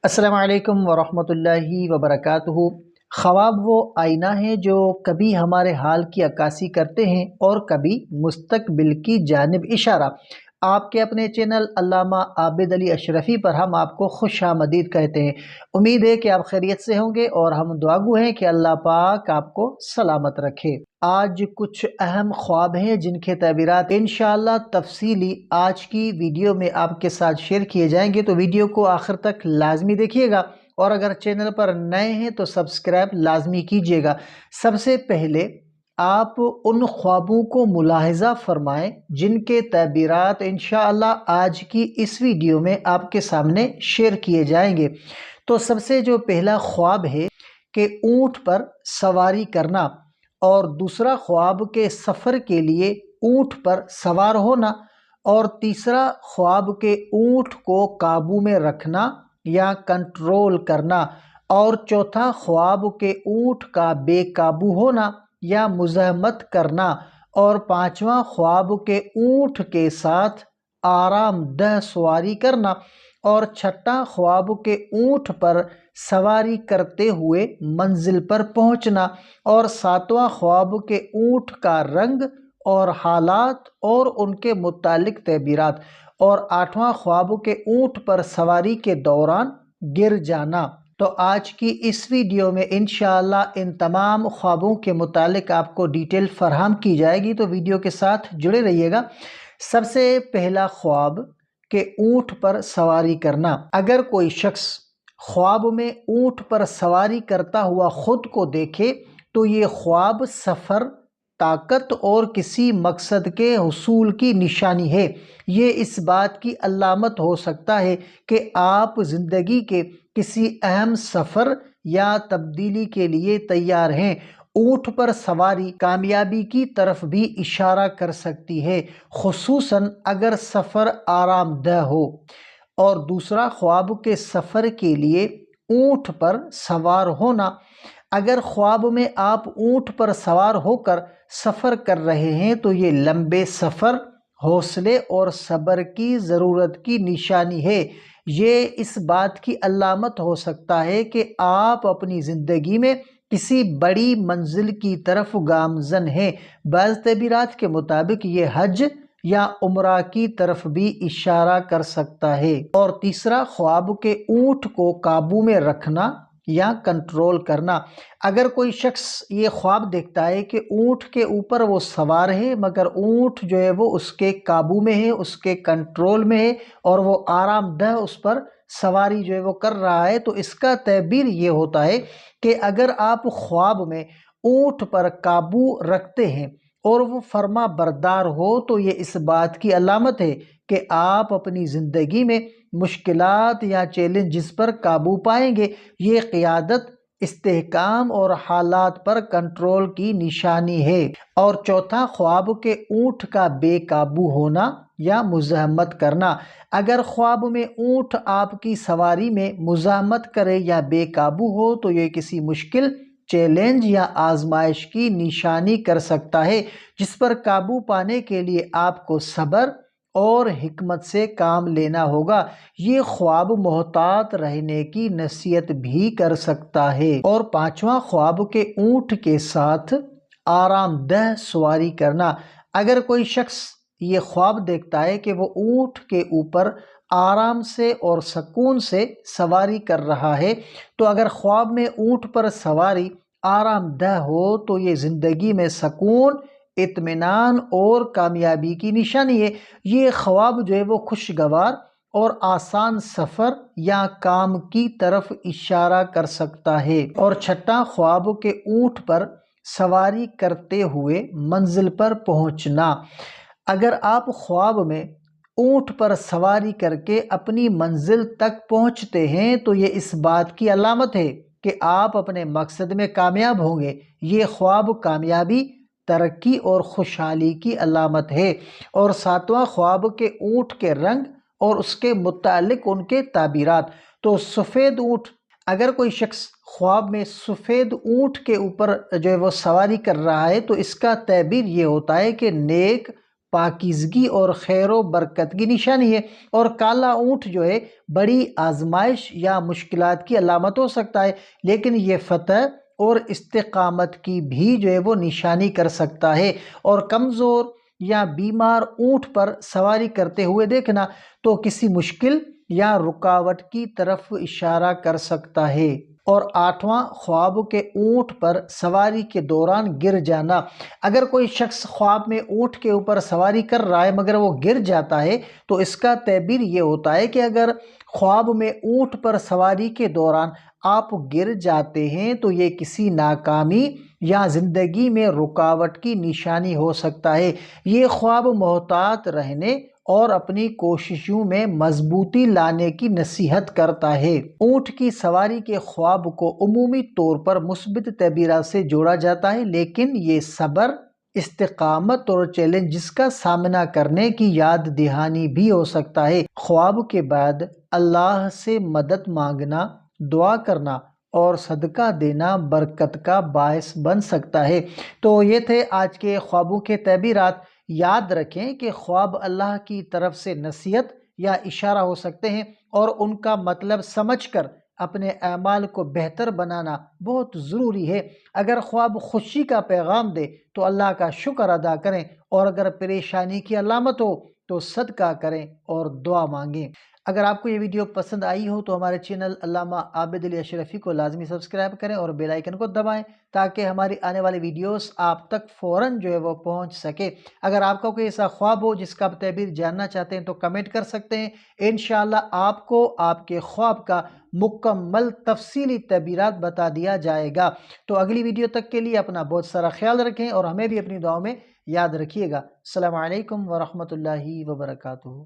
السلام علیکم ورحمۃ اللہ وبرکاتہ۔ خواب وہ آئینہ ہیں جو کبھی ہمارے حال کی عکاسی کرتے ہیں اور کبھی مستقبل کی جانب اشارہ۔ آپ کے اپنے چینل علامہ عابد علی اشرفی پر ہم آپ کو خوش آمدید کہتے ہیں۔ امید ہے کہ آپ خیریت سے ہوں گے اور ہم دعا گو ہیں کہ اللہ پاک آپ کو سلامت رکھے۔ آج کچھ اہم خواب ہیں جن کے تعبیرات انشاءاللہ تفصیلی آج کی ویڈیو میں آپ کے ساتھ شیئر کیے جائیں گے، تو ویڈیو کو آخر تک لازمی دیکھیے گا، اور اگر چینل پر نئے ہیں تو سبسکرائب لازمی کیجیے گا۔ سب سے پہلے آپ ان خوابوں کو ملاحظہ فرمائیں جن کے تعبیرات انشاءاللہ آج کی اس ویڈیو میں آپ کے سامنے شیئر کیے جائیں گے۔ تو سب سے جو پہلا خواب ہے کہ اونٹ پر سواری کرنا، اور دوسرا خواب کے سفر کے لیے اونٹ پر سوار ہونا، اور تیسرا خواب کے اونٹ کو قابو میں رکھنا یا کنٹرول کرنا، اور چوتھا خواب کے اونٹ کا بے قابو ہونا یا مزاحمت کرنا، اور پانچواں خواب کے اونٹ کے ساتھ آرام دہ سواری کرنا، اور چھٹا خواب کے اونٹ پر سواری کرتے ہوئے منزل پر پہنچنا، اور ساتواں خواب کے اونٹ کا رنگ اور حالات اور ان کے متعلق تعبیرات، اور آٹھواں خواب کے اونٹ پر سواری کے دوران گر جانا۔ تو آج کی اس ویڈیو میں انشاءاللہ ان تمام خوابوں کے متعلق آپ کو ڈیٹیل فراہم کی جائے گی، تو ویڈیو کے ساتھ جڑے رہیے گا۔ سب سے پہلا خواب کہ اونٹ پر سواری کرنا۔ اگر کوئی شخص خواب میں اونٹ پر سواری کرتا ہوا خود کو دیکھے تو یہ خواب سفر، طاقت اور کسی مقصد کے حصول کی نشانی ہے۔ یہ اس بات کی علامت ہو سکتا ہے کہ آپ زندگی کے کسی اہم سفر یا تبدیلی کے لیے تیار ہیں۔ اونٹ پر سواری کامیابی کی طرف بھی اشارہ کر سکتی ہے، خصوصاً اگر سفر آرام دہ ہو۔ اور دوسرا خواب کے سفر کے لیے اونٹ پر سوار ہونا۔ اگر خواب میں آپ اونٹ پر سوار ہو کر سفر کر رہے ہیں تو یہ لمبے سفر، حوصلے اور صبر کی ضرورت کی نشانی ہے۔ یہ اس بات کی علامت ہو سکتا ہے کہ آپ اپنی زندگی میں کسی بڑی منزل کی طرف گامزن ہیں۔ بعض تعبیرات کے مطابق یہ حج یا عمرہ کی طرف بھی اشارہ کر سکتا ہے۔ اور تیسرا خواب کے اونٹ کو قابو میں رکھنا یا کنٹرول کرنا۔ اگر کوئی شخص یہ خواب دیکھتا ہے کہ اونٹ کے اوپر وہ سوار ہے مگر اونٹ جو ہے وہ اس کے قابو میں ہے، اس کے کنٹرول میں ہے، اور وہ آرام دہ اس پر سواری جو ہے وہ کر رہا ہے، تو اس کا تعبیر یہ ہوتا ہے کہ اگر آپ خواب میں اونٹ پر قابو رکھتے ہیں اور وہ فرما بردار ہو تو یہ اس بات کی علامت ہے کہ آپ اپنی زندگی میں مشکلات یا چیلنجز پر قابو پائیں گے۔ یہ قیادت، استحکام اور حالات پر کنٹرول کی نشانی ہے۔ اور چوتھا خواب کے اونٹ کا بے قابو ہونا یا مزاحمت کرنا۔ اگر خواب میں اونٹ آپ کی سواری میں مزاحمت کرے یا بے قابو ہو تو یہ کسی مشکل، چیلنج یا آزمائش کی نشانی کر سکتا ہے جس پر قابو پانے کے لیے آپ کو صبر اور حکمت سے کام لینا ہوگا۔ یہ خواب محتاط رہنے کی نصیحت بھی کر سکتا ہے۔ اور پانچواں خواب کے اونٹ کے ساتھ آرام دہ سواری کرنا۔ اگر کوئی شخص یہ خواب دیکھتا ہے کہ وہ اونٹ کے اوپر آرام سے اور سکون سے سواری کر رہا ہے، تو اگر خواب میں اونٹ پر سواری آرام دہ ہو تو یہ زندگی میں سکون، اطمینان اور کامیابی کی نشانی ہے۔ یہ خواب جو ہے وہ خوشگوار اور آسان سفر یا کام کی طرف اشارہ کر سکتا ہے۔ اور چھٹا خواب کے اونٹ پر سواری کرتے ہوئے منزل پر پہنچنا۔ اگر آپ خواب میں اونٹ پر سواری کر کے اپنی منزل تک پہنچتے ہیں تو یہ اس بات کی علامت ہے کہ آپ اپنے مقصد میں کامیاب ہوں گے۔ یہ خواب کامیابی، ترقی اور خوشحالی کی علامت ہے۔ اور ساتواں خواب کے اونٹ کے رنگ اور اس کے متعلق ان کے تعبیرات۔ تو سفید اونٹ، اگر کوئی شخص خواب میں سفید اونٹ کے اوپر جو ہے وہ سواری کر رہا ہے تو اس کا تعبیر یہ ہوتا ہے کہ نیک، پاکیزگی اور خیر و برکت کی نشانی ہے، اور کالا اونٹ جو ہے بڑی آزمائش یا مشکلات کی علامت ہو سکتا ہے، لیکن یہ فتح اور استقامت کی بھی جو ہے وہ نشانی کر سکتا ہے۔ اور کمزور یا بیمار اونٹ پر سواری کرتے ہوئے دیکھنا تو کسی مشکل یا رکاوٹ کی طرف اشارہ کر سکتا ہے۔ اور آٹھواں، خواب کے اونٹ پر سواری کے دوران گر جانا۔ اگر کوئی شخص خواب میں اونٹ کے اوپر سواری کر رہا ہے مگر وہ گر جاتا ہے تو اس کا تعبیر یہ ہوتا ہے کہ اگر خواب میں اونٹ پر سواری کے دوران آپ گر جاتے ہیں تو یہ کسی ناکامی یا زندگی میں رکاوٹ کی نشانی ہو سکتا ہے۔ یہ خواب محتاط رہنے اور اپنی کوششوں میں مضبوطی لانے کی نصیحت کرتا ہے۔ اونٹ کی سواری کے خواب کو عمومی طور پر مثبت تعبیرات سے جوڑا جاتا ہے، لیکن یہ صبر، استقامت اور چیلنجز کا سامنا کرنے کی یاد دہانی بھی ہو سکتا ہے۔ خواب کے بعد اللہ سے مدد مانگنا، دعا کرنا اور صدقہ دینا برکت کا باعث بن سکتا ہے۔ تو یہ تھے آج کے خوابوں کے تعبیرات۔ یاد رکھیں کہ خواب اللہ کی طرف سے نصیحت یا اشارہ ہو سکتے ہیں، اور ان کا مطلب سمجھ کر اپنے اعمال کو بہتر بنانا بہت ضروری ہے۔ اگر خواب خوشی کا پیغام دے تو اللہ کا شکر ادا کریں، اور اگر پریشانی کی علامت ہو تو صدقہ کریں اور دعا مانگیں۔ اگر آپ کو یہ ویڈیو پسند آئی ہو تو ہمارے چینل علامہ عابد علی اشرفی کو لازمی سبسکرائب کریں اور بیل آئیکن کو دبائیں تاکہ ہماری آنے والی ویڈیوز آپ تک فوراً جو ہے وہ پہنچ سکے۔ اگر آپ کا کوئی ایسا خواب ہو جس کا آپ تعبیر جاننا چاہتے ہیں تو کمنٹ کر سکتے ہیں، انشاءاللہ آپ کو آپ کے خواب کا مکمل تفصیلی تعبیرات بتا دیا جائے گا۔ تو اگلی ویڈیو تک کے لیے اپنا بہت سارا خیال رکھیں اور ہمیں بھی اپنی دعاؤں میں یاد رکھیے گا۔ السلام علیکم ورحمۃ اللہ وبرکاتہ۔